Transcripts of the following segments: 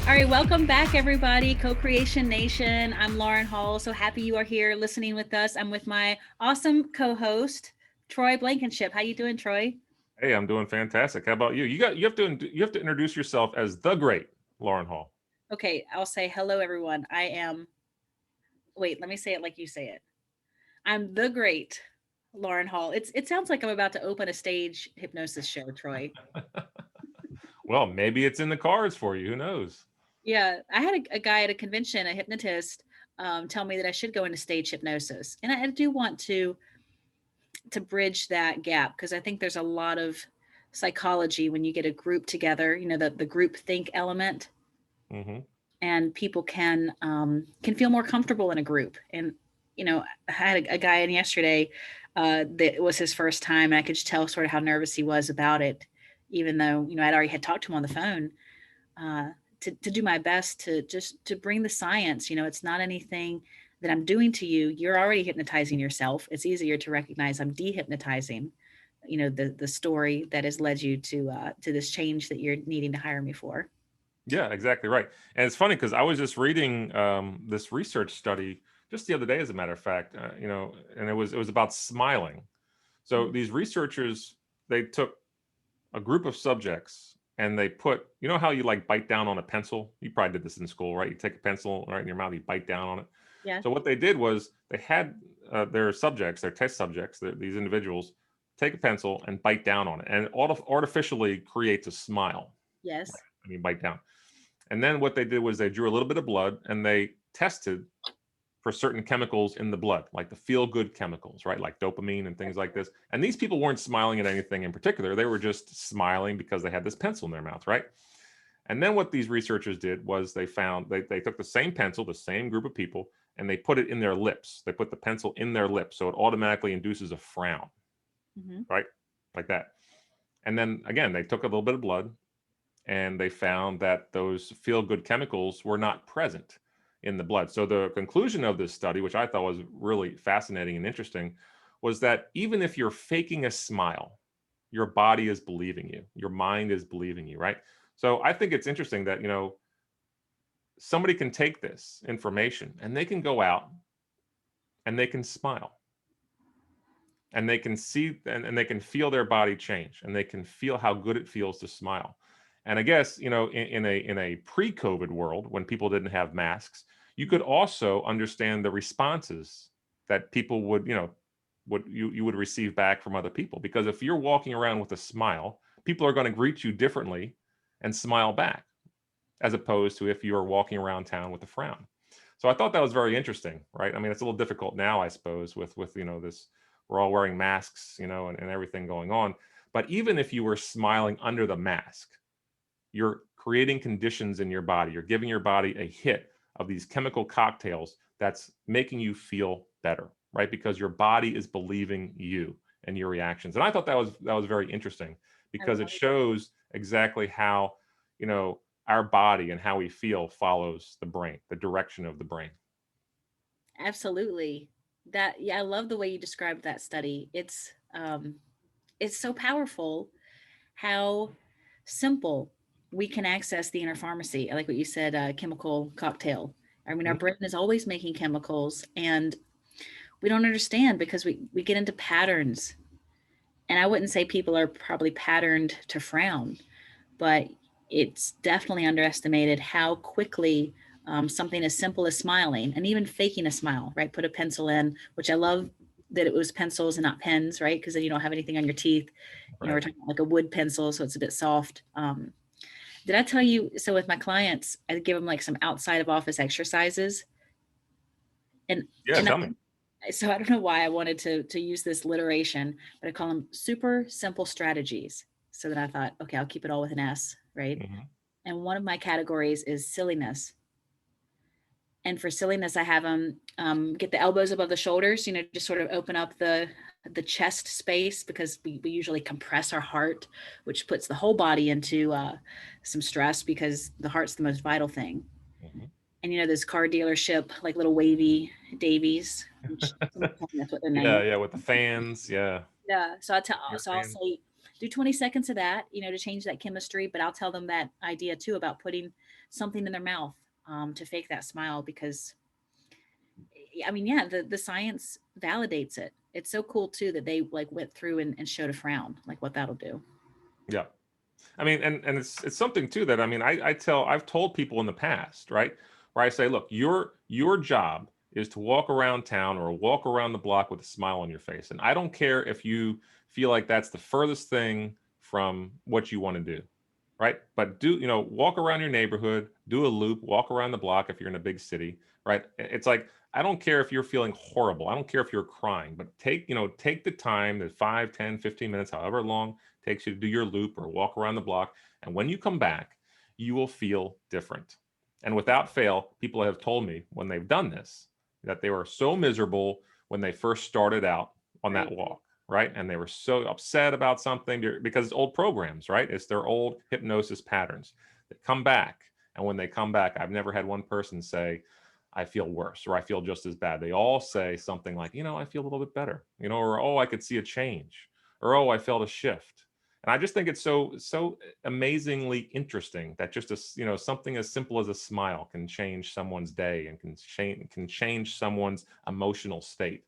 All right, welcome back, everybody. Co-Creation Nation. I'm Lauren Hall. So happy you are here listening with us. I'm with my awesome co-host, Troy Blankenship. How you doing, Troy? Hey, I'm doing fantastic. How about you? You have to introduce yourself as the great Lauren Hall. Okay, I'll say hello, everyone. I am. Wait, let me say it like you say it. I'm the great Lauren Hall. It sounds like I'm about to open a stage hypnosis show, Troy. Well, maybe it's in the cards for you. Who knows? Yeah, I had a guy at a convention, a hypnotist, tell me that I should go into stage hypnosis, and I do want to bridge that gap because I think there's a lot of psychology when you get a group together. You know, the group think element, Hmm. and people can feel more comfortable in a group. And you know, I had a guy in yesterday that it was his first time, and I could just tell sort of how nervous he was about it, even though I'd already had talked to him on the phone. Uh, to do my best to just to bring the science. It's not anything that I'm doing to you. You're already hypnotizing yourself. It's easier to recognize I'm dehypnotizing, the story that has led you to this change that you're needing to hire me for. Yeah, exactly right. And it's funny because I was just reading this research study just the other day, as a matter of fact. And it was about smiling. So Mhm. these researchers, they took a group of subjects and they put, you know how you like bite down on a pencil? You probably did this in school, right? You take a pencil right in your mouth, you bite down on it. Yeah. So what they did was they had their subjects, their test subjects, these individuals, take a pencil and bite down on it, and it artificially creates a smile. Yes. I mean, bite down. And then what they did was they drew a little bit of blood and they tested for certain chemicals in the blood, like the feel good chemicals, right? Like dopamine and things like this. And these people weren't smiling at anything in particular. They were just smiling because they had this pencil in their mouth, right? And then what these researchers did was they took the same pencil, the same group of people, and they put it in their lips. They put the pencil in their lips. So it automatically induces a frown, Hmm. right? Like that. And then again, they took a little bit of blood and they found that those feel good chemicals were not present in the blood. So the conclusion of this study, which I thought was really fascinating and interesting, was that even if you're faking a smile, your body is believing you, your mind is believing you, right? So I think it's interesting that, somebody can take this information and they can go out and they can smile and they can see and they can feel their body change and they can feel how good it feels to smile. And I guess, in a pre-COVID world when people didn't have masks, you could also understand the responses that people would, what you would receive back from other people. Because if you're walking around with a smile, people are going to greet you differently and smile back, as opposed to if you're walking around town with a frown. So I thought that was very interesting, right? I mean, it's a little difficult now, I suppose, with this, we're all wearing masks, and everything going on. But even if you were smiling under the mask, you're creating conditions in your body. You're giving your body a hit of these chemical cocktails that's making you feel better, right? Because your body is believing you and your reactions. And I thought that was very interesting I because it love it. shows exactly how, our body and how we feel follows the brain, the direction of the brain. Absolutely. That Yeah, I love the way you described that study. It's so powerful how simple we can access the inner pharmacy. I like what you said, chemical cocktail. I mean, our Mhm. brain is always making chemicals, and we don't understand because we get into patterns. And I wouldn't say people are probably patterned to frown, but it's definitely underestimated how quickly something as simple as smiling and even faking a smile, right? Put a pencil in, which I love that it was pencils and not pens, right? Because then you don't have anything on your teeth. We're Right. talking about like a wood pencil, so it's a bit soft. Did I tell you? So with my clients, I give them like some outside of office exercises, and Yeah, and tell me. so I don't know why I wanted to use this literation, but I call them super simple strategies. So then I thought, okay, I'll keep it all with an S, right? Hmm. And one of my categories is silliness. And for silliness, I have them get the elbows above the shoulders, just sort of open up the chest space because we usually compress our heart, which puts the whole body into some stress because the heart's the most vital thing. Hmm. And this car dealership, like little wavy Davies, which someone told me that's what their name Yeah, is. yeah, with the fans. Yeah. Yeah. So Your so I'll fans. say do 20 seconds of that, to change that chemistry. But I'll tell them that idea too about putting something in their mouth to fake that smile, because I mean, yeah, the science validates it. It's so cool too that they like went through and showed a frown, like what that'll do. Yeah. I mean, and it's something too that, I mean, I've told people in the past, right? Where I say, look, your job is to walk around town or walk around the block with a smile on your face. And I don't care if you feel like that's the furthest thing from what you want to do, right? But walk around your neighborhood, do a loop, walk around the block if you're in a big city, right? It's like, I don't care if you're feeling horrible. I don't care if you're crying, but take the time, the 5, 10, 15 minutes, however long it takes you to do your loop or walk around the block. And when you come back, you will feel different. And without fail, people have told me when they've done this that they were so miserable when they first started out on that Right. walk, right? And they were so upset about something because it's old programs, right? It's their old hypnosis patterns that come back. And when they come back, I've never had one person say, I feel worse or I feel just as bad. They all say something like, I feel a little bit better, or, oh, I could see a change, or, oh, I felt a shift. And I just think it's so amazingly interesting that just something as simple as a smile can change someone's day and can change someone's emotional state.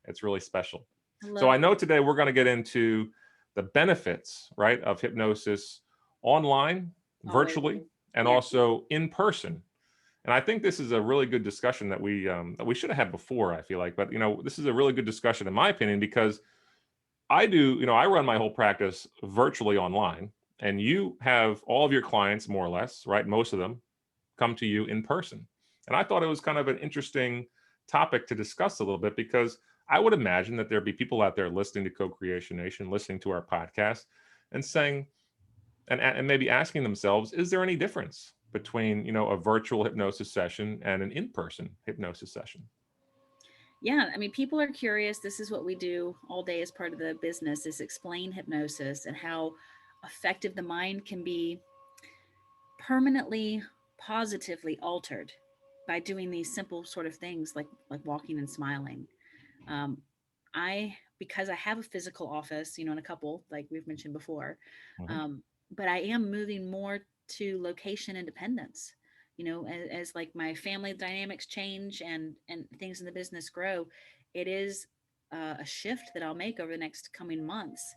It's really special. I So love I know today we're going to get into the benefits, right, of hypnosis online, all those. virtually, and Yeah. also in person. And I think this is a really good discussion that we should have had before, I feel like. But this is a really good discussion in my opinion, because I run my whole practice virtually online, and you have all of your clients more or less, right? Most of them come to you in person. And I thought it was kind of an interesting topic to discuss a little bit, because I would imagine that there'd be people out there listening to Co-Creation Nation, listening to our podcast and saying, and maybe asking themselves, is there any difference between, a virtual hypnosis session and an in-person hypnosis session? Yeah, I mean, people are curious. This is what we do all day as part of the business, is explain hypnosis and how effective the mind can be permanently positively altered by doing these simple sort of things like walking and smiling. um, because I have a physical office, and a couple like we've mentioned before, Mhm. um, but I am moving more to location independence, as like my family dynamics change and things in the business grow. It is a shift that I'll make over the next coming months.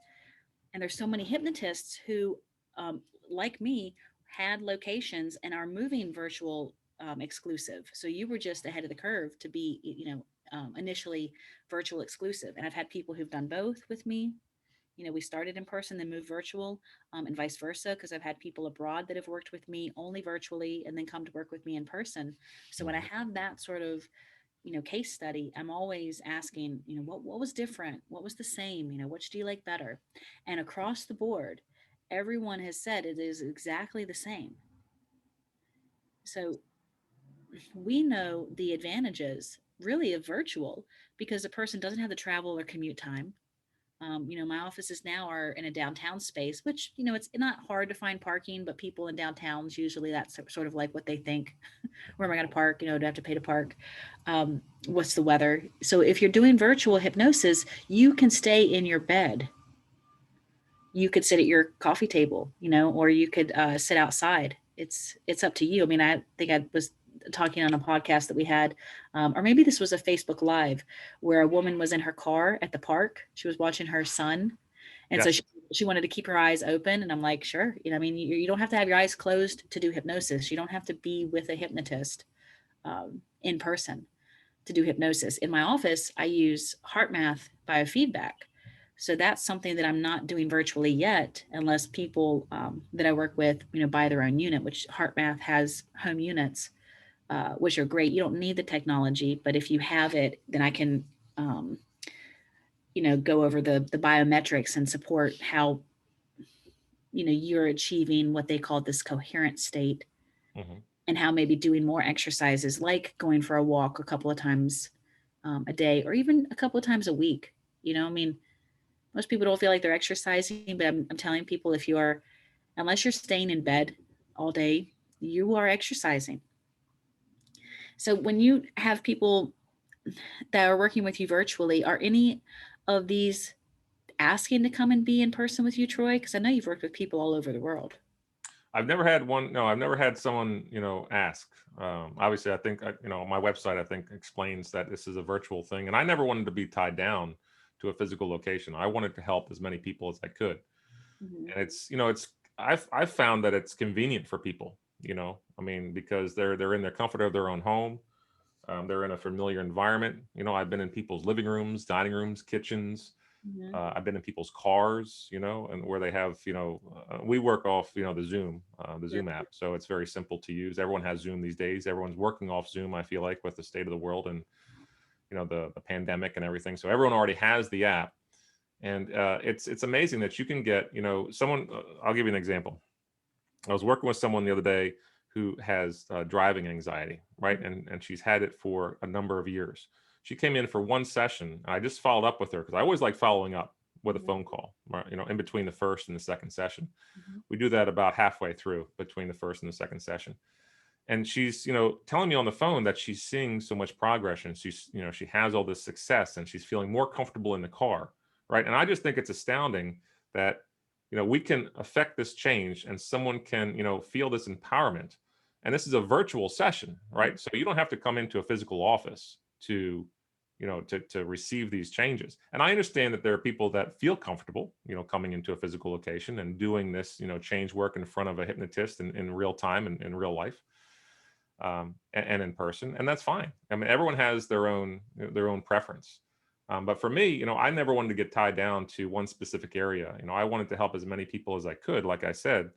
And there's so many hypnotists who, um, like me, had locations and are moving virtual, exclusive. So you were just ahead of the curve to be, initially virtual exclusive. And I've had people who've done both with me. We started in person, then moved virtual, and vice versa. Because I've had people abroad that have worked with me only virtually and then come to work with me in person. So when I Mhm. have that sort of case study, I'm always asking, what was different, what was the same, which do you like better? And across the board, everyone has said it is exactly the same. So we know the advantages really of virtual, because a person doesn't have the travel or commute time. My offices now are in a downtown space, which, it's not hard to find parking, but people in downtowns, usually that's sort of like what they think. Where am I going to park? Do I have to pay to park? What's the weather? So if you're doing virtual hypnosis, you can stay in your bed. You could sit at your coffee table, or you could sit outside. It's up to you. I mean, I think I was talking on a podcast that we had, or maybe this was a Facebook Live, where a woman was in her car at the park. She was watching her son, and so Yes. she wanted to keep her eyes open. And I'm like, sure. I mean, you don't have to have your eyes closed to do hypnosis. You don't have to be with a hypnotist in person to do hypnosis. In my office, I use heart math biofeedback. So that's something that I'm not doing virtually yet, unless people that I work with, buy their own unit, which heart math has home units, which are great. You don't need the technology, but if you have it, then I can, um, go over the biometrics and support how, you're achieving what they call this coherent state, Mhm. and how maybe doing more exercises like going for a walk a couple of times a day, or even a couple of times a week. I mean, most people don't feel like they're exercising, but I'm telling people, if you are, unless you're staying in bed all day, you are exercising. So when you have people that are working with you virtually, are any of these asking to come and be in person with you, Troy? Because I know you've worked with people all over the world. I've never had one. No, I've never had someone, ask. Obviously, I think, my website, I think, explains that this is a virtual thing, and I never wanted to be tied down to a physical location. I wanted to help as many people as I could, Mhm. and I've found that it's convenient for people. I mean, because they're in their comfort of their own home. They're in a familiar environment. I've been in people's living rooms, dining rooms, kitchens. Mhm. I've been in people's cars, and where they have, we work off, the Yeah. Zoom app. So it's very simple to use. Everyone has Zoom these days. Everyone's working off Zoom, I feel like, with the state of the world and, the pandemic and everything. So everyone already has the app. And it's amazing that you can get, someone, I'll give you an example. I was working with someone the other day who has driving anxiety, right? And she's had it for a number of years. She came in for one session. I just followed up with her because I always like following up with a Mhm. phone call, right? In between the first and the second session. Mhm. We do that about halfway through between the first and the second session. And she's, telling me on the phone that she's seeing so much progression. She's, she has all this success and she's feeling more comfortable in the car, right? And I just think it's astounding that, we can affect this change and someone can, feel this empowerment. And this is a virtual session, right? So you don't have to come into a physical office to, to receive these changes. And I understand that there are people that feel comfortable, coming into a physical location and doing this, change work in front of a hypnotist in real time and in real life, and in person, and that's fine. I mean, everyone has their own preference. But for me, I never wanted to get tied down to one specific area. I wanted to help as many people as I could, like I said.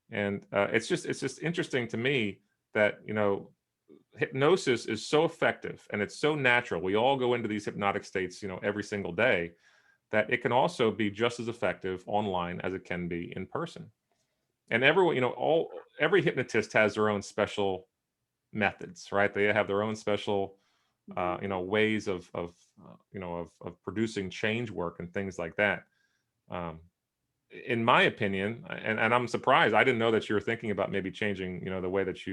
And it's just interesting to me that hypnosis is so effective and it's so natural. We all go into these hypnotic states, every single day. That it can also be just as effective online as it can be in person. And everyone, every hypnotist has their own special methods, right? They have their own special, Mhm. ways of producing change work and things like that. Um, in my opinion, and I'm surprised, I didn't know that you were thinking about maybe changing, the way that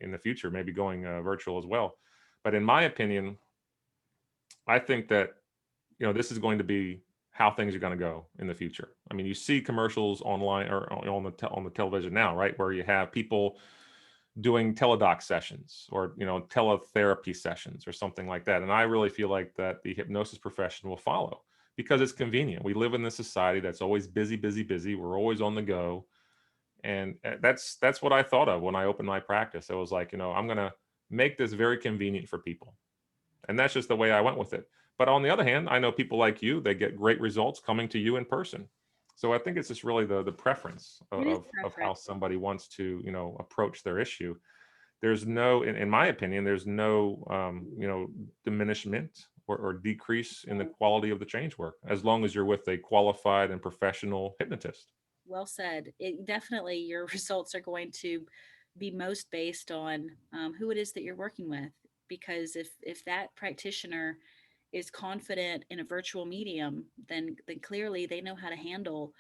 in the future, maybe going virtual as well. But in my opinion, I think that, this is going to be how things are going to go in the future. I mean, you see commercials online or on the television now, right, where you have people doing teledoc sessions or teletherapy sessions or something like that. And I really feel like that the hypnosis profession will follow because it's convenient. We live in this society that's always busy, busy, busy. We're always on the go. And that's what I thought of when I opened my practice. I was like, I'm going to make this very convenient for people. And that's just the way I went with it. But on the other hand, I know people like you, they get great results coming to you in person. So I think it's just really the preference It is of how preference. somebody wants to, approach their issue. There's no, in my opinion, there's no, diminishment or decrease in the quality of the change work as long as you're with a qualified and professional hypnotist. Well said. It definitely your results are going to be most based on who it is that you're working with. Because if that practitioner is confident in a virtual medium, then clearly they know how to handle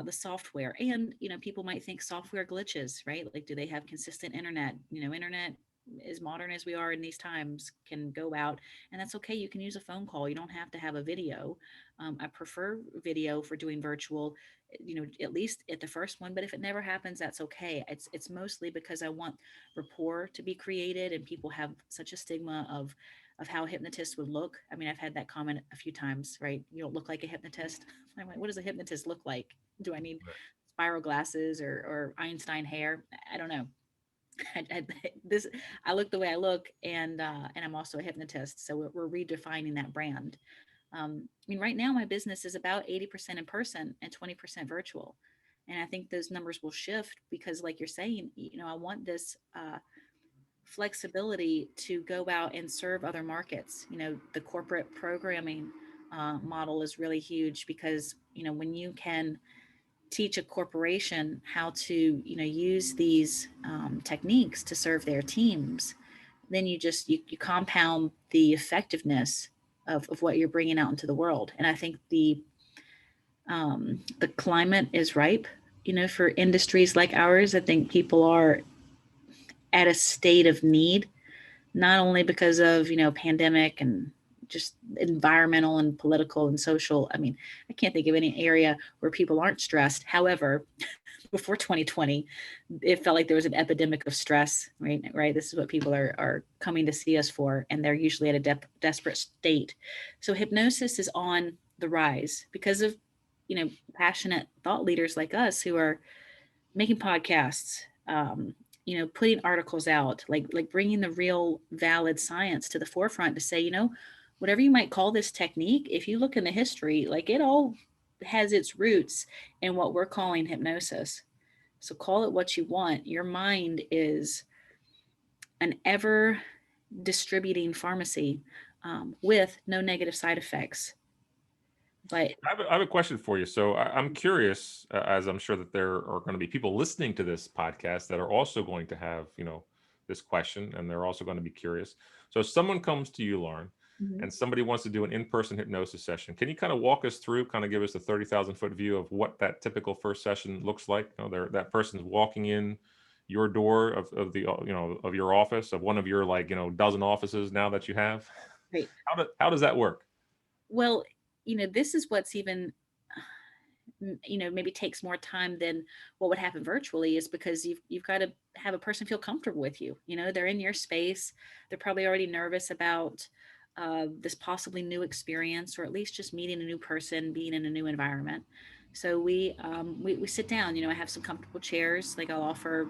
the software. And people might think software glitches, right? Like, do they have consistent internet? Internet, as modern as we are in these times, can go out, and that's okay. You can use a phone call. You don't have to have a video. I prefer video for doing virtual, at least at the first one. But if it never happens, that's okay. It's mostly because I want rapport to be created, and people have such a stigma of how hypnotists would look. I mean, I've had that comment a few times, right? You don't look like a hypnotist. I'm like, what does a hypnotist look like? Do I need spiral glasses or Einstein hair? I don't know. This I look the way I look, and I'm also a hypnotist, so we're redefining that brand. I mean, right now my business is about 80% in person and 20% virtual, and I think those numbers will shift because, like you're saying, I want this flexibility to go out and serve other markets. The corporate programming model is really huge because when you can teach a corporation how to use these techniques to serve their teams, then you compound the effectiveness of what you're bringing out into the world. And I think the climate is ripe, for industries like ours. I think people are at a state of need, not only because of pandemic and just environmental and political and social. I mean, I can't think of any area where people aren't stressed. However, before 2020, it felt like there was an epidemic of stress, right? Right. This is what people are coming to see us for, and they're usually at a desperate state. So hypnosis is on the rise because of, passionate thought leaders like us who are making podcasts, putting articles out, like bringing the real valid science to the forefront to say, whatever you might call this technique, if you look in the history, like it all has its roots in what we're calling hypnosis. So call it what you want. Your mind is an ever distributing pharmacy, with no negative side effects. But I have a question for you. So I'm curious, as I'm sure that there are going to be people listening to this podcast that are also going to have, this question, and they're also going to be curious. So if someone comes to you, Lauren, Mhm. and somebody wants to do an in-person hypnosis session, can you kind of walk us through, kind of give us a 30,000-foot view of what that typical first session looks like? That person's walking in your door of the, of your office, of one of your, like, dozen offices now that you have. Right. How does that work? Well, this is what's even, maybe takes more time than what would happen virtually, is because you've got to have a person feel comfortable with you. They're in your space. They're probably already nervous about this possibly new experience, or at least just meeting a new person, being in a new environment. So we sit down. I have some comfortable chairs. Like I'll offer,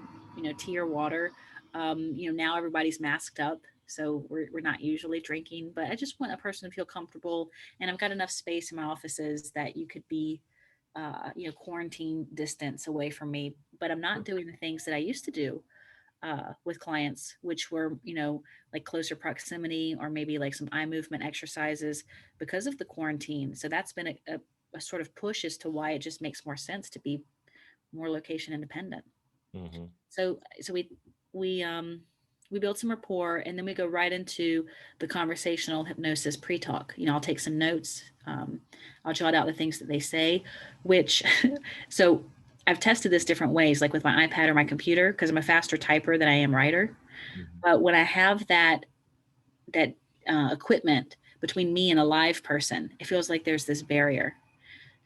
tea or water. Now everybody's masked up, so we're not usually drinking, but I just want a person to feel comfortable. And I've got enough space in my offices that you could be, quarantine distance away from me. But I'm not doing the things that I used to do with clients, which were, like closer proximity, or maybe like some eye movement exercises because of the quarantine. So that's been a sort of push as to why it just makes more sense to be more location independent. Hmm. So we build some rapport, and then we go right into the conversational hypnosis pre-talk. I'll take some notes. I'll jot out the things that they say, which so I've tested this different ways, like with my iPad or my computer, because I'm a faster typer than I am writer. Hmm. But when I have that equipment between me and a live person, it feels like there's this barrier.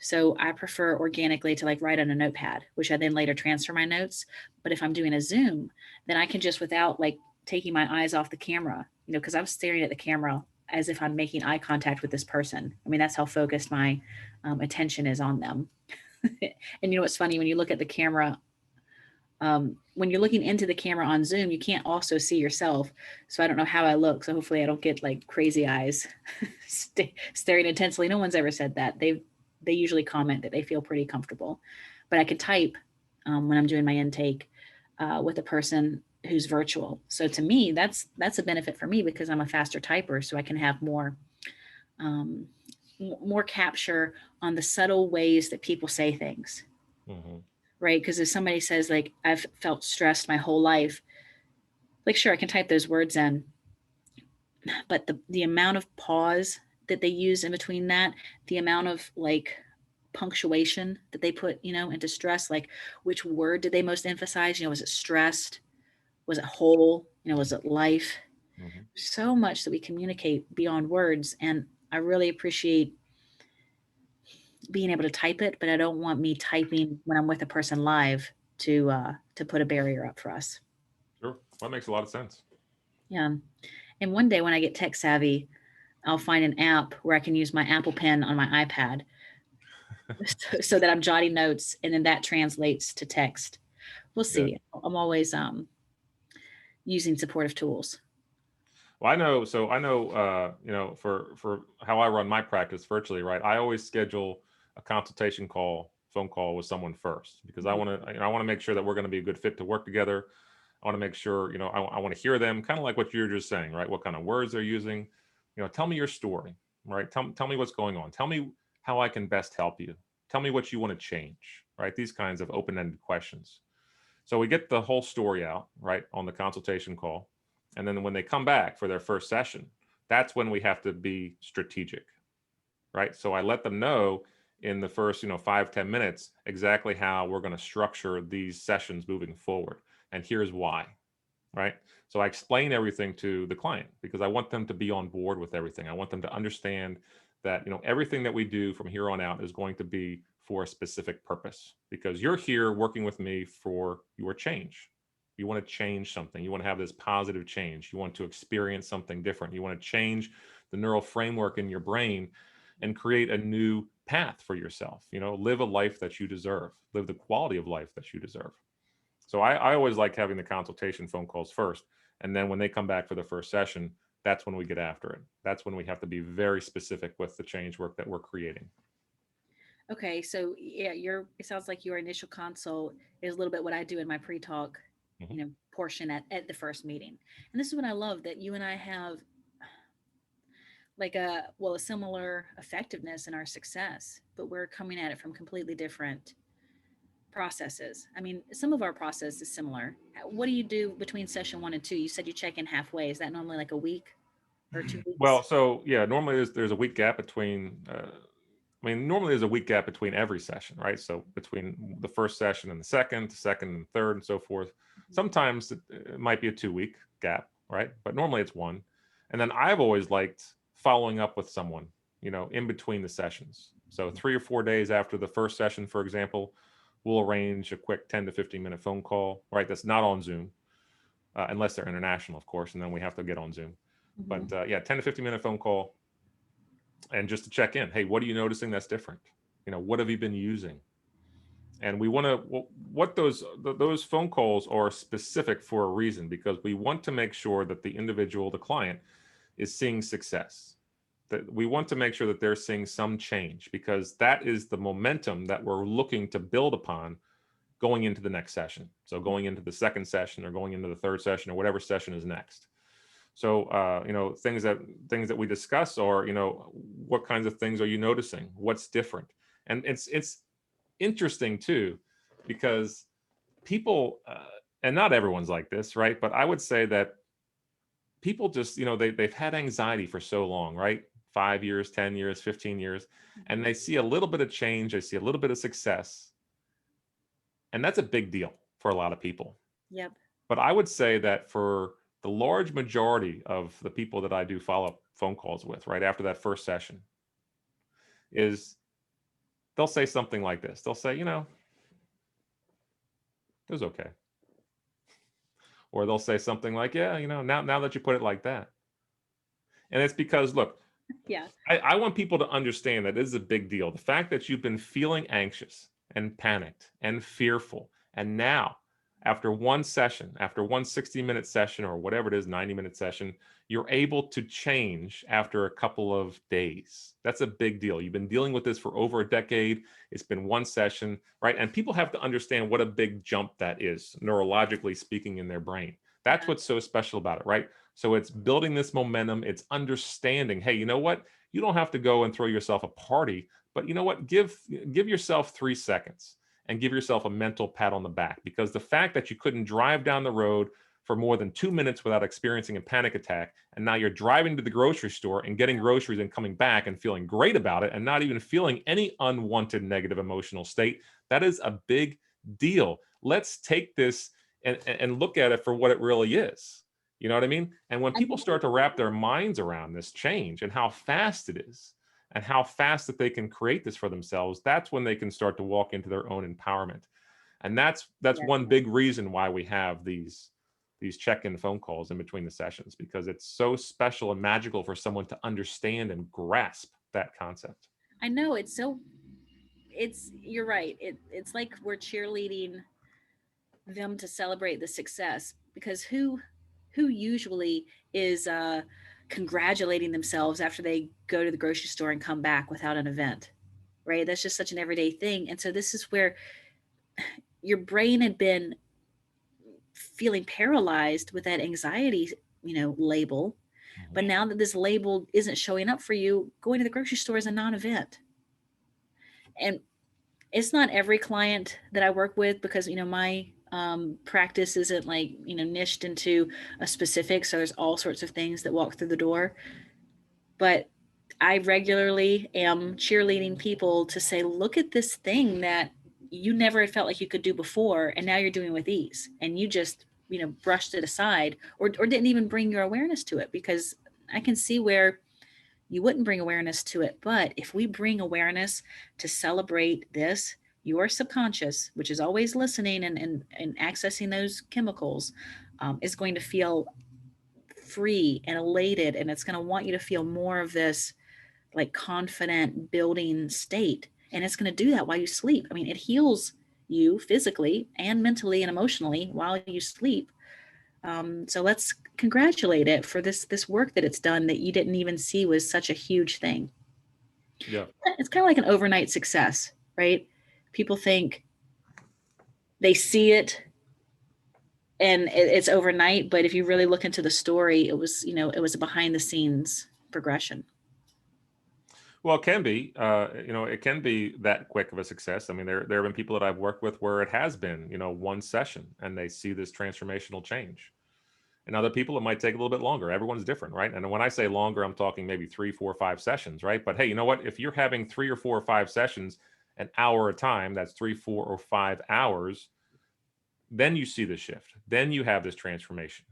So I prefer organically to like write on a notepad, which I then later transfer my notes. But if I'm doing a Zoom, then I can just, without like taking my eyes off the camera, because I'm staring at the camera as if I'm making eye contact with this person. I mean, that's how focused my attention is on them. And what's funny, when you look at the camera, when you're looking into the camera on Zoom, you can't also see yourself. So I don't know how I look. So hopefully I don't get like crazy eyes staring intensely. No one's ever said that. They usually comment that they feel pretty comfortable, but I can type when I'm doing my intake with a person who's virtual. So to me, that's a benefit for me because I'm a faster typer, so I can have um, more capture on the subtle ways that people say things, Hmm. right? Because if somebody says like I've felt stressed my whole life, like sure I can type those words in, but the amount of pause that they use in between that, the amount of like punctuation that they put, into stress, like which word did they most emphasize? Was it stressed? Was it whole? Was it life? Hmm. So much that we communicate beyond words. And I really appreciate being able to type it, but I don't want me typing when I'm with a person live to put a barrier up for us. Sure. That makes a lot of sense. Yeah. And one day when I get tech savvy, I'll find an app where I can use my Apple Pen on my iPad so that I'm jotting notes, and then that translates to text. We'll Yeah. see. I'm always using supportive tools. Well, I know. So I know, for how I run my practice virtually, right? I always schedule a consultation call, phone call with someone first because Mhm. I want to make sure that we're going to be a good fit to work together. I want to make sure, I want to hear them, kind of like what you're just saying, right? What kind of words they're using. Tell me your story, right? Tell me what's going on. Tell me how I can best help you. Tell me what you want to change, right? These kinds of open-ended questions. So we get the whole story out, right, on the consultation call. And then when they come back for their first session, that's when we have to be strategic, right? So I let them know in the first, 5-10 minutes exactly how we're going to structure these sessions moving forward. And here's why. right? So I explain everything to the client because I want them to be on board with everything. I want them to understand that, everything that we do from here on out is going to be for a specific purpose, because you're here working with me for your change. You want to change something. You want to have this positive change. You want to experience something different. You want to change the neural framework in your brain and create a new path for yourself. Live a life that you deserve, live the quality of life that you deserve. So I always like having the consultation phone calls first. And then when they come back for the first session, that's when we get after it. That's when we have to be very specific with the change work that we're creating. Okay, so yeah, it sounds like your initial consult is a little bit what I do in my pre-talk, Mhm. portion at the first meeting. And this is what I love, that you and I have like a similar effectiveness in our success, but we're coming at it from completely different processes. I mean, some of our process is similar. What do you do between session 1 and 2? You said you check in halfway. Is that normally like a week or 2 Well, weeks? so yeah, normally there's a week gap between. Normally there's a week gap between every session, right? So between the first session and the second and third, and so forth. Mhm. Sometimes it might be a 2 week gap, right? But normally it's one. And then I've always liked following up with someone, in between the sessions. So 3 or 4 days after the first session, for example, we'll arrange a quick 10 to 15-minute phone call, right? That's not on Zoom, unless they're international, of course, and then we have to get on Zoom. But Mhm. yeah, 10 to 15-minute phone call, and just to check in. Hey, what are you noticing that's different? What have you been using? And we want to, what those phone calls are specific for a reason, because we want to make sure that the individual, the client, is seeing success. That we want to make sure that they're seeing some change, because that is the momentum that we're looking to build upon going into the next session. So going into the second session, or going into the third session, or whatever session is next. So things that we discuss are, what kinds of things are you noticing? What's different? And it's interesting too, because people, and not everyone's like this, right? But I would say that people just, they've had anxiety for so long, right? 5 years, 10 years, 15 years, and Mhm. they see a little bit of change, they see a little bit of success, and that's a big deal for a lot of people. Yep. But I would say that for the large majority of the people that I do follow-up phone calls with right after that first session, is they'll say something like this. They'll say, it was okay. Or they'll say something like, yeah, now that you put it like that. And it's because, look, Yeah. I want people to understand that this is a big deal. The fact that you've been feeling anxious and panicked and fearful, and now after one session, after one 60-minute session, or whatever it is, 90-minute session, you're able to change after a couple of days. That's a big deal. You've been dealing with this for over a decade. It's been one session, right? And people have to understand what a big jump that is, neurologically speaking, in their brain. That's Yeah. what's so special about it, right? So it's building this momentum. It's understanding, hey, you know what? You don't have to go and throw yourself a party, but you know what? Give yourself 3 seconds and give yourself a mental pat on the back, because the fact that you couldn't drive down the road for more than 2 minutes without experiencing a panic attack, and now you're driving to the grocery store and getting groceries and coming back and feeling great about it and not even feeling any unwanted negative emotional state, that is a big deal. Let's take this and look at it for what it really is. You know what I mean? And when I people know. start to wrap their minds around this change and how fast it is, and how fast that they can create this for themselves, that's when they can start to walk into their own empowerment. And that's Yes. one big reason why we have these check-in phone calls in between the sessions, because it's so special and magical for someone to understand and grasp that concept. I know, you're right. It's like we're cheerleading them to celebrate the success, because who usually is congratulating themselves after they go to the grocery store and come back without an event, right? That's just such an everyday thing. And so this is where your brain had been feeling paralyzed with that anxiety, label. Mhm. But now that this label isn't showing up for you, going to the grocery store is a non-event. And it's not every client that I work with, because my practice isn't like niched into a specific. So there's all sorts of things that walk through the door. But I regularly am cheerleading people to say, look at this thing that you never had felt like you could do before, and now you're doing with ease, and you just brushed it aside, or didn't even bring your awareness to it, because I can see where you wouldn't bring awareness to it. But if we bring awareness to celebrate this, your subconscious, which is always listening and accessing those chemicals, is going to feel free and elated, and it's going to want you to feel more of this like confident building state, and it's going to do that while you sleep. I mean, it heals you physically and mentally and emotionally while you sleep. So let's congratulate it for this work that it's done that you didn't even see was such a huge thing. Yeah. It's kind of like an overnight success, right? People think they see it and it's overnight, but if you really look into the story, it was a behind the scenes progression. Well, it can be, it can be that quick of a success. I mean, there have been people that I've worked with where it has been, one session and they see this transformational change. And other people, it might take a little bit longer. Everyone's different, right? And when I say longer, I'm talking maybe 3, 4, 5 sessions, right? But hey, you know what? If you're having 3 or 4 or 5 sessions, an hour a time, that's 3, 4, or 5 hours, then you see the shift. Then you have this transformation.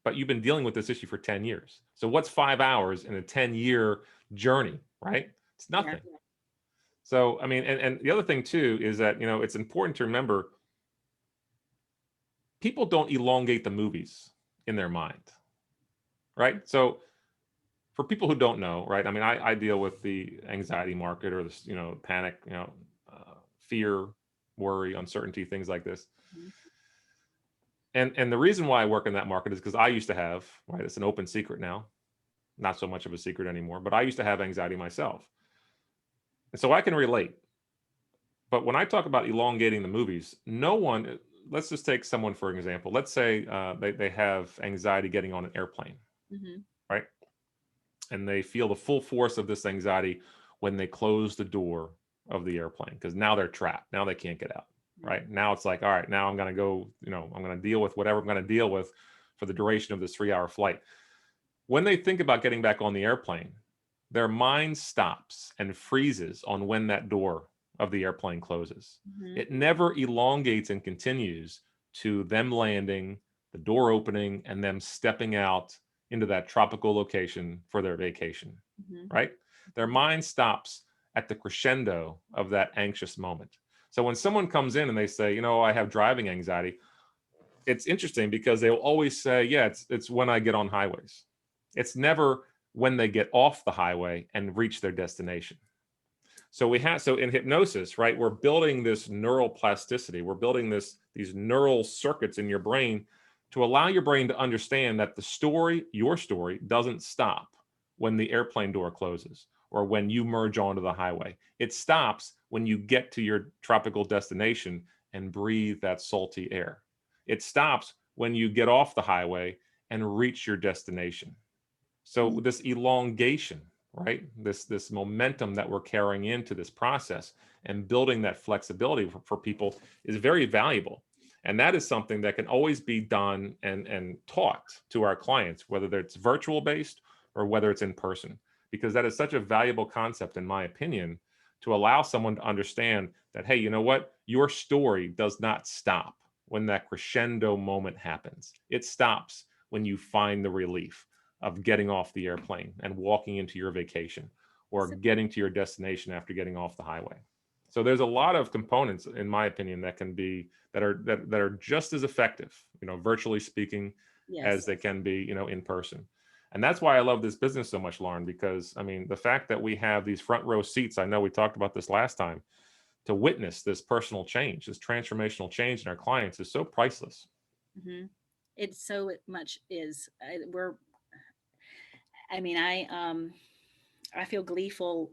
But you've been dealing with this issue for 10 years. So what's 5 hours in a 10-year journey, right? It's nothing. Yeah. So, I mean, and the other thing too is that, it's important to remember people don't elongate the movies in their mind, right? So for people who don't know, right? I mean, I deal with the anxiety market or this, panic, fear, worry, uncertainty, things like this. Mhm. And the reason why I work in that market is because I used to have, right? It's an open secret now, not so much of a secret anymore, but I used to have anxiety myself. And so I can relate. But when I talk about elongating the movies, no one, let's just take someone for example. Let's say they have anxiety getting on an airplane, Mm-hmm. right? And they feel the full force of this anxiety when they close the door of the airplane because now they're trapped. Now they can't get out, right? Now it's like, all right, now I'm going to go, I'm going to deal with whatever I'm going to deal with for the duration of this 3-hour flight. When they think about getting back on the airplane, their mind stops and freezes on when that door of the airplane closes. Mm-hmm. It never elongates and continues to them landing, the door opening, and them stepping out into that tropical location for their vacation, Mm-hmm. right? Their mind stops at the crescendo of that anxious moment. So when someone comes in and they say, I have driving anxiety, it's interesting because they will always say, yeah, it's when I get on highways. It's never when they get off the highway and reach their destination. So in hypnosis, right, we're building this neural plasticity. We're building these neural circuits in your brain to allow your brain to understand that your story doesn't stop when the airplane door closes or when you merge onto the highway. It stops when you get to your tropical destination and breathe that salty air. It stops when you get off the highway and reach your destination. So this elongation, right? This momentum that we're carrying into this process and building that flexibility for people is very valuable. And that is something that can always be done and taught to our clients, whether it's virtual based or whether it's in person, because that is such a valuable concept, in my opinion, to allow someone to understand that, hey, you know what? Your story does not stop when that crescendo moment happens. It stops when you find the relief of getting off the airplane and walking into your vacation or getting to your destination after getting off the highway. So there's a lot of components, in my opinion, that are just as effective, virtually speaking, Yes. as they can be, in person. And that's why I love this business so much, Lauren, because I mean, the fact that we have these front row seats, I know we talked about this last time, to witness this personal change, this transformational change in our clients is so priceless. Mm-hmm. It so much is. I mean, I feel gleeful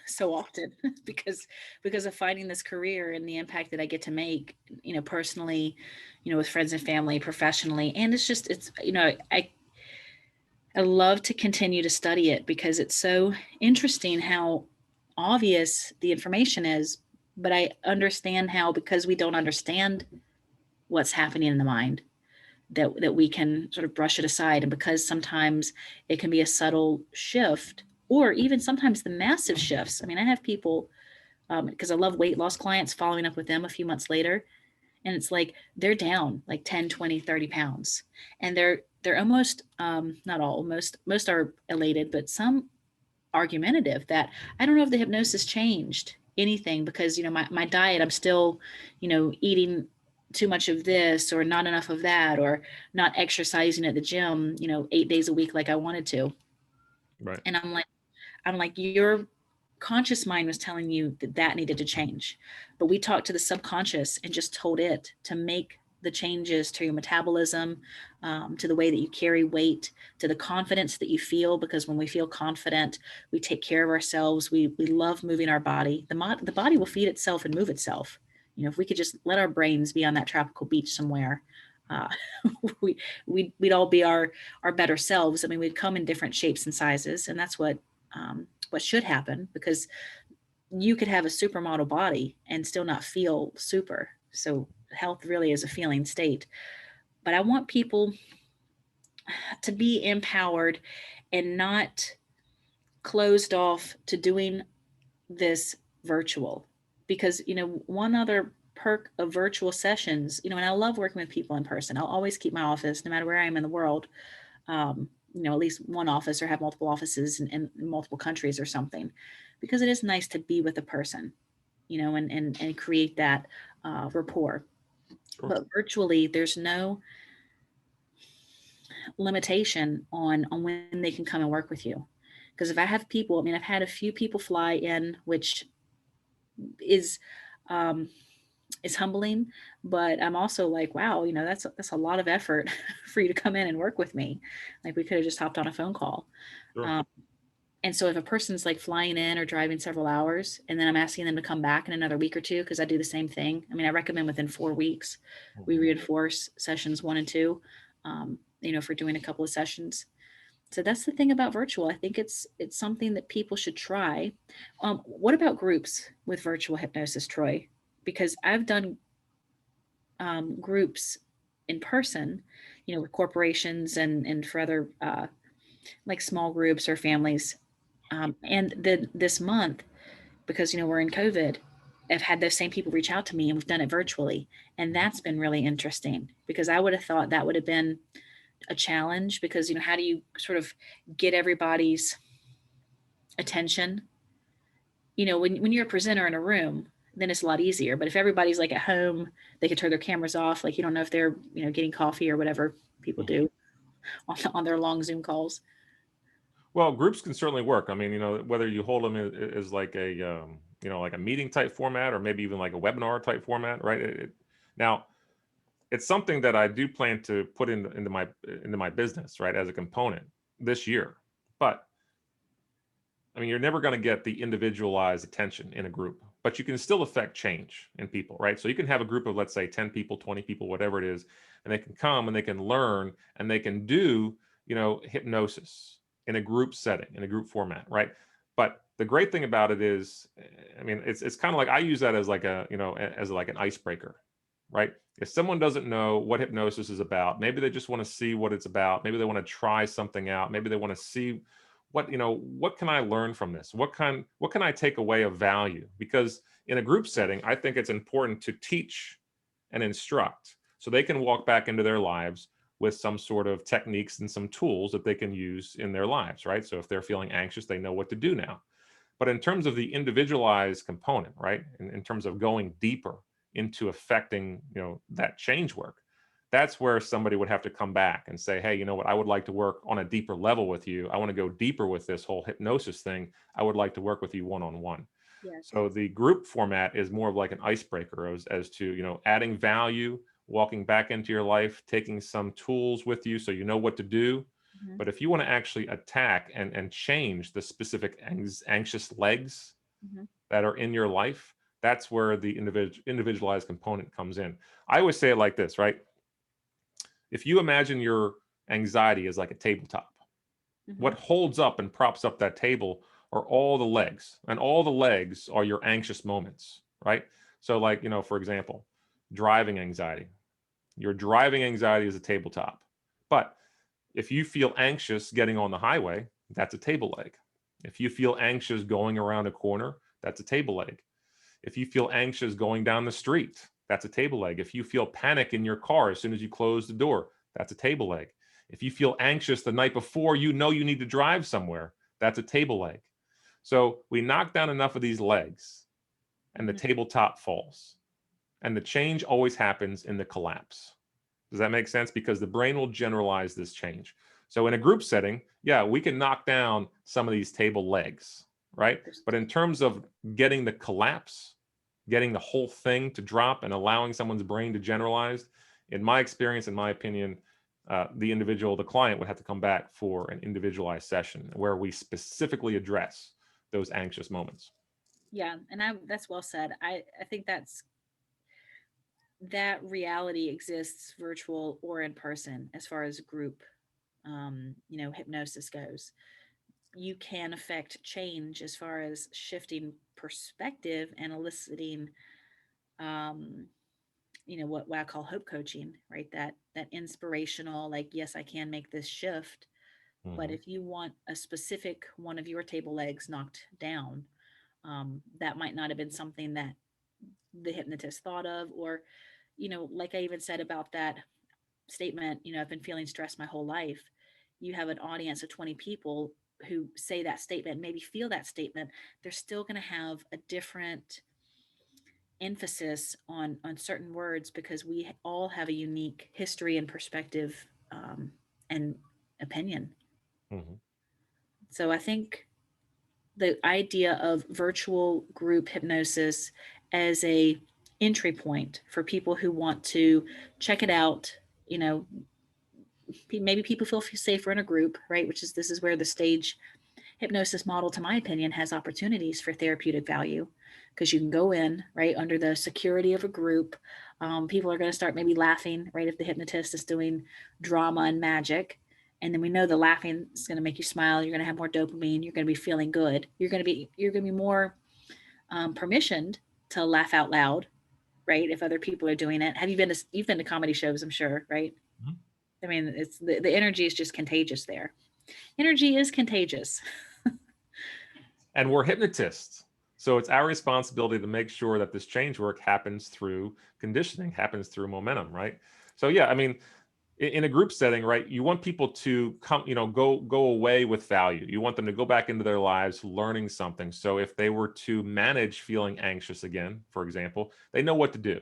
so often because of finding this career and the impact that I get to make, personally, with friends and family, professionally, and I love to continue to study it because it's so interesting how obvious the information is, but I understand how, because we don't understand what's happening in the mind, that we can sort of brush it aside. And because sometimes it can be a subtle shift, or even sometimes the massive shifts. I mean, I have people, because I love weight loss clients, following up with them a few months later, And it's like they're down like 10, 20, 30 pounds. And they're almost not all, most are elated, but some argumentative that I don't know if the hypnosis changed anything because, my diet, I'm still, eating too much of this or not enough of that, or not exercising at the gym, 8 days a week like I wanted to. Right. And I'm like, your conscious mind was telling you that that needed to change. But we talked to the subconscious and just told it to make the changes to your metabolism, to the way that you carry weight, to the confidence that you feel. Because when we feel confident, we take care of ourselves. We love moving our body. The body will feed itself and move itself. If we could just let our brains be on that tropical beach somewhere, uh, we we'd all be our better selves. I mean, we'd come in different shapes and sizes, and that's what should happen, because you could have a supermodel body and still not feel super. So health really is a feeling state. But I want people to be empowered and not closed off to doing this virtual. Because, one other perk of virtual sessions, and I love working with people in person. I'll always keep my office no matter where I am in the world. At least one office, or have multiple offices in multiple countries or something, because it is nice to be with a person, and create that rapport. Sure. But virtually, there's no limitation on when they can come and work with you. Because if I have people, I mean, I've had a few people fly in, which is um, is humbling, but I'm also like, wow, that's a lot of effort for you to come in and work with me. Like, we could have just hopped on a phone call. Sure. Um, and so if a person's like flying in or driving several hours, and then I'm asking them to come back in another week or two, because I do the same thing. I mean, I recommend within 4 weeks, we Mhm. reinforce sessions 1 and 2, for doing a couple of sessions. So that's the thing about virtual. I think it's something that people should try. What about groups with virtual hypnosis, Troy? Because I've done groups in person, with corporations and for other like small groups or families. And this month, because we're in COVID, I've had those same people reach out to me, and we've done it virtually, and that's been really interesting, because I would have thought that would have been a challenge, because how do you sort of get everybody's attention? When you're a presenter in a room, then it's a lot easier. But if everybody's like at home, they could turn their cameras off. Like, you don't know if they're getting coffee or whatever people Mhm. do on their long Zoom calls. Well, groups can certainly work. I mean, whether you hold them as like like a meeting type format, or maybe even like a webinar type format, right? Now, it's something that I do plan to put into my business, right, as a component this year. But I mean, you're never going to get the individualized attention in a group, but you can still affect change in people, right? So you can have a group of, let's say, 10 people, 20 people, whatever it is, and they can come and they can learn and they can do, hypnosis in a group setting, in a group format, right? But the great thing about it is, I mean, it's kind of like, I use that as like as like an icebreaker, right? If someone doesn't know what hypnosis is about, maybe they just want to see what it's about. Maybe they want to try something out. Maybe they want to see what can I learn from this? What can I take away of value? Because in a group setting, I think it's important to teach and instruct, so they can walk back into their lives with some sort of techniques and some tools that they can use in their lives, right? So if they're feeling anxious, they know what to do now. But in terms of the individualized component, right, in terms of going deeper into affecting, that change work, that's where somebody would have to come back and say, hey, you know what, I would like to work on a deeper level with you. I want to go deeper with this whole hypnosis thing. I would like to work with you one-on-one. Yes. So the group format is more of like an icebreaker as to, adding value, walking back into your life, taking some tools with you so you know what to do. Hmm. But if you want to actually attack and change the specific anxious legs Hmm. that are in your life, that's where the individualized component comes in. I always say it like this, right? If you imagine your anxiety as like a tabletop, Hmm. what holds up and props up that table are all the legs, and all the legs are your anxious moments, right? So, like, for example, driving anxiety. Your driving anxiety is a tabletop. But if you feel anxious getting on the highway, that's a table leg. If you feel anxious going around a corner, that's a table leg. If you feel anxious going down the street, that's a table leg. If you feel panic in your car as soon as you close the door, that's a table leg. If you feel anxious the night before, you know you need to drive somewhere, that's a table leg. So we knock down enough of these legs and the Mhm. tabletop falls. And the change always happens in the collapse. Does that make sense? Because the brain will generalize this change. So in a group setting, yeah, we can knock down some of these table legs, right? But in terms of getting the collapse, getting the whole thing to drop and allowing someone's brain to generalize, in my experience, in my opinion, the individual, the client would have to come back for an individualized session where we specifically address those anxious moments. Yeah, and that's well said. I think that reality exists virtual or in person as far as group hypnosis goes. You can affect change as far as shifting perspective and eliciting um what I call hope coaching, right? That inspirational, like, yes, I can make this shift. But Mhm. if you want a specific one of your table legs knocked down, that might not have been something that the hypnotist thought of, or like I even said about that statement, I've been feeling stressed my whole life. You have an audience of 20 people who say that statement, maybe feel that statement, they're still going to have a different emphasis on certain words because we all have a unique history and perspective, and opinion. Mhm. So I think the idea of virtual group hypnosis as a entry point for people who want to check it out, you know maybe people feel safer in a group, right? This is where the stage hypnosis model, to my opinion, has opportunities for therapeutic value, because you can go in right under the security of a group. People are going to start maybe laughing, right? If the hypnotist is doing drama and magic, and then we know the laughing is going to make you smile. You're going to have more dopamine. You're going to be feeling good. You're going to be more permissioned to laugh out loud, right? If other people are doing it. You've been to comedy shows, I'm sure, right? Mhm. I mean, it's the energy is just contagious there. Energy is contagious. And we're hypnotists. So it's our responsibility to make sure that this change work happens through conditioning, happens through momentum, right? So yeah, I mean, in a group setting, right, you want people to come, go away with value. You want them to go back into their lives learning something. So if they were to manage feeling anxious again, for example, they know what to do.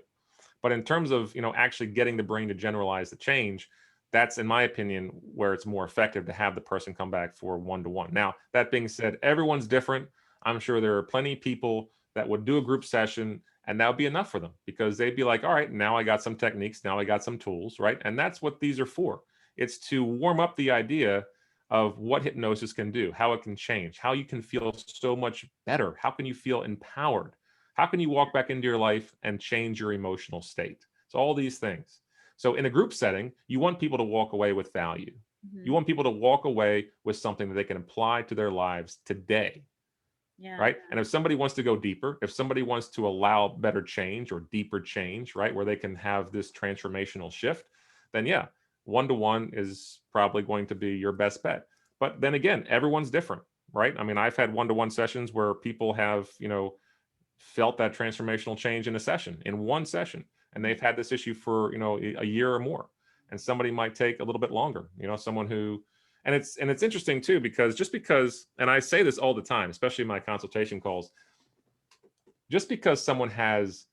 But in terms of, actually getting the brain to generalize the change, that's, in my opinion, where it's more effective to have the person come back for one-to-one. Now, that being said, everyone's different. I'm sure there are plenty of people that would do a group session and that would be enough for them because they'd be like, all right, now I got some techniques, now I got some tools, right? And that's what these are for. It's to warm up the idea of what hypnosis can do, how it can change, how you can feel so much better, how can you feel empowered, how can you walk back into your life and change your emotional state? So all these things. So in a group setting, you want people to walk away with value. You Mhm. want people to walk away with something that they can apply to their lives today, Yeah. right? And if somebody wants to go deeper, if somebody wants to allow better change or deeper change, right, where they can have this transformational shift, then yeah, one-to-one is probably going to be your best bet. But then again, everyone's different, right? I mean, I've had one-to-one sessions where people have, felt that transformational change in a session, in one session, and Mhm. they've had this issue for a year or more. And somebody might take a little bit longer, someone who, and it's interesting too, because just because, and I say this all the time, especially in my consultation calls, just because someone has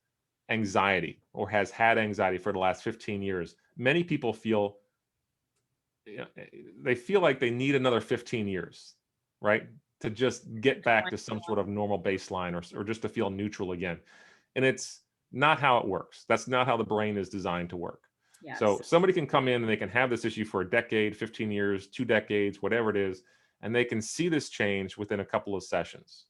anxiety or has had anxiety for the last 15 years, many people feel, they feel like they need another 15 years, right, to just get back to some sort of normal baseline, or just to feel neutral again. And it's not how it works. That's not how the brain is designed to work. So Yes. somebody can come in and they can have this issue for a decade, 15 years, 2 decades, whatever it is, and they can see this change within a couple of sessions.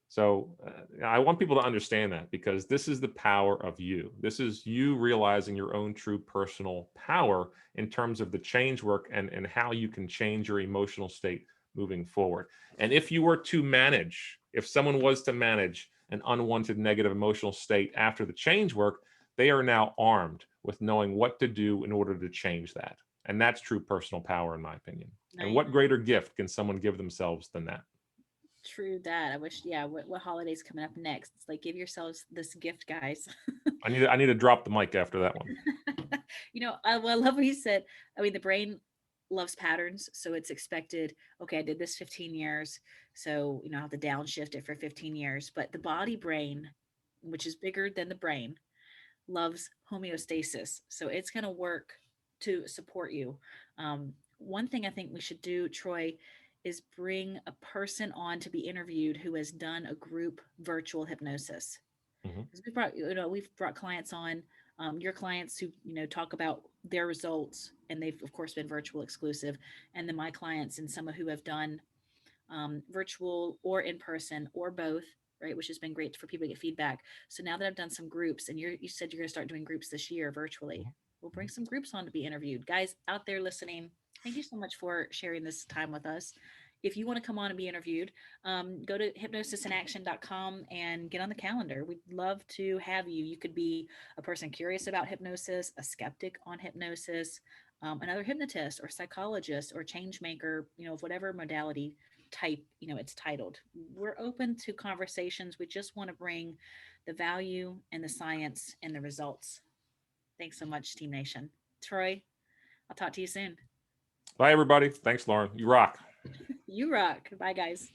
So I want people to understand that, because this is the power of you. This is you realizing your own true personal power in terms of the change work, and how you can change your emotional state moving forward. And if you were to manage, if someone was to manage an unwanted negative emotional state after the change work, they are now armed with knowing what to do in order to change that. And that's true personal power, in my opinion. And Nice. what greater gift can someone give themselves than that? True that. I wish, yeah, what holiday's coming up next? It's like, give yourselves this gift, guys. I need to drop the mic after that one. Well, I love what you said. I mean, the brain loves patterns, so it's expected. Okay, I did this 15 years, so I have to downshift it for 15 years. But the body brain, which is bigger than the brain, loves homeostasis, so it's going to work to support you. One thing I think we should do, Troy, is bring a person on to be interviewed who has done a group virtual hypnosis, Hmm. because we've brought clients on, your clients who talk about their results, and they've of course been virtual exclusive, and then my clients and some who have done virtual or in person or both, right? Which has been great for people to get feedback. So now that I've done some groups, and you said you're going to start doing groups this year virtually, we'll bring some groups on to be interviewed. Guys out there listening, thank you so much for sharing this time with us. If you want to come on and be interviewed, go to hypnosisinaction.com and get on the calendar. We'd love to have you. You could be a person curious about hypnosis, a skeptic on hypnosis, another hypnotist or psychologist or change maker, of whatever modality type it's titled. We're open to conversations. We just want to bring the value and the science and the results. Thanks so much, Team Nation. Troy, I'll talk to you soon. Bye, everybody. Thanks, Lauren. You rock. You rock. Bye, guys.